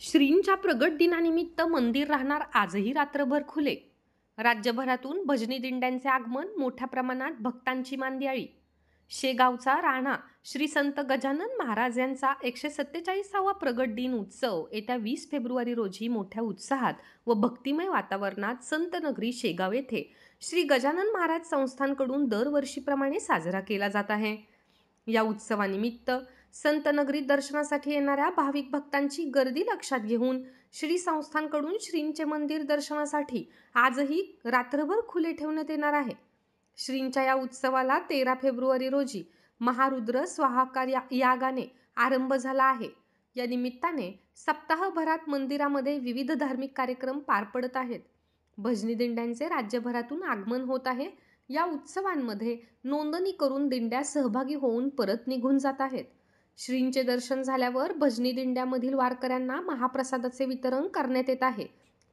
श्रींच्या प्रगट दिनानिमित्त मंदिर राहणार आजही रात्रभर खुले। राज्यभरातून भजनी दिंड्यांचे आगमन, मोठ्या प्रमाणात भक्तांची मांदियाळी। शेगावचा राणा श्री संत गजानन महाराज यांचा 147वा प्रगट दिन उत्सव येत्या 20 फेब्रुवारी रोजी मोठ्या उत्साहात व भक्तिमय वातावरणात संत नगरी शेगाव येथे श्री गजानन महाराज संस्थानकडून दरवर्षीप्रमाणे साजरा केला जात आहे। या उत्सवानिमित्त संत नगरीत दर्शनासाठी येणाऱ्या भाविक भक्तांची गर्दी लक्षात घेऊन श्री संस्थानकडून श्रींचे मंदिर दर्शनासाठी आजही रात्रभर खुले ठेवण्यात येणार आहे। श्रींच्या या उत्सवाला 13 फेब्रुवारी रोजी महारुद्र स्वाहाकार यागाने आरंभ झाला आहे। या निमित्ताने सप्ताहभरात मंदिरामध्ये विविध धार्मिक कार्यक्रम पार पडत आहेत। भजनी दिंड्यांचे राज्यभरातून आगमन होत आहे। या उत्सवांमध्ये नोंदणी करून दिंड्या सहभागी होऊन परत निघून जात आहेत। श्रींचे दर्शन झाल्यावर भजनी दिंड्यामधील वारकऱ्यांना महाप्रसादाचे वितरण करण्यात येत आहे।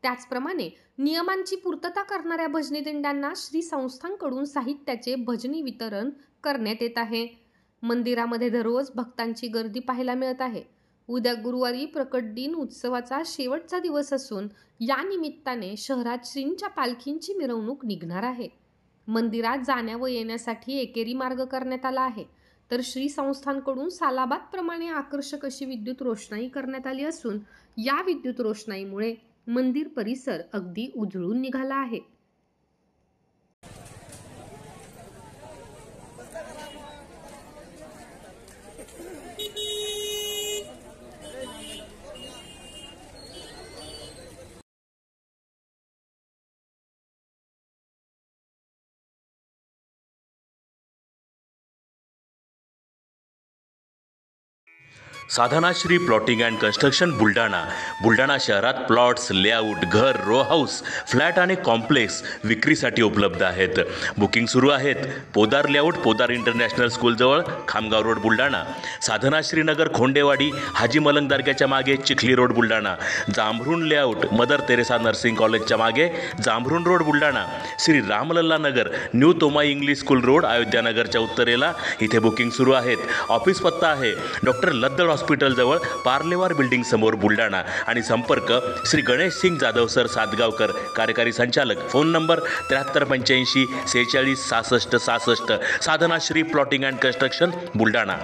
त्याचप्रमाणे नियमांची पूर्तता करणाऱ्या भजनी दिंड्यांना श्री संस्थांकडून साहित्याचे भजनी वितरण करण्यात येत आहे। मंदिरामध्ये दररोज भक्तांची गर्दी पाहायला मिळत आहे। उद्या गुरुवारी प्रकट दिन उत्सवाचा शेवटचा दिवस असून या निमित्ताने शहरात श्रींच्या पालखींची मिरवणूक निघणार आहे। मंदिरात जाण्या व येण्यासाठी एकेरी मार्ग करण्यात आला आहे, तर श्री संस्थांकडून सालाबाद प्रमाणे आकर्षक अशी विद्युत रोषणाई करण्यात आली असून या विद्युत रोषणाईमुळे मंदिर परिसर अगदी उजळून निघाला आहे। Sadhana Shri plotting and construction Buldhana शहरात प्लॉट्स, लेआउट, घर, रो हाऊस, फ्लॅट आणि कॉम्प्लेक्स विक्रीसाठी उपलब्ध आहेत। बुकिंग सुरू आहेत। पोदार लेआउट, पोदार इंटरनॅशनल स्कूलजवळ, खामगाव रोड, बुलढाणा। साधना श्रीनगर, खोंडेवाडी, हाजी मलंग दर्ग्याच्या मागे, Chikhli road, Buldhana. Jambhrun layout, Mother Teresa nursing कॉलेजच्या मागे, Jambhrun road, Buldhana. Shri Ramlalla Nagar, new Tomai English school road, अयोध्यानगरच्या उत्तरेला, इथे बुकिंग सुरू आहेत। ऑफिस पत्ता आहे डॉक्टर लद्दड हॉस्पिटल जवळ, पार्लेवार बिल्डिंग समोर, बुलढाणा। आणि संपर्क श्री गणेश सिंग जाधव सर सातगावकर, कार्यकारी संचालक। Phone number 7385 46 66 66। Sadhana Shri plotting and construction Buldhana.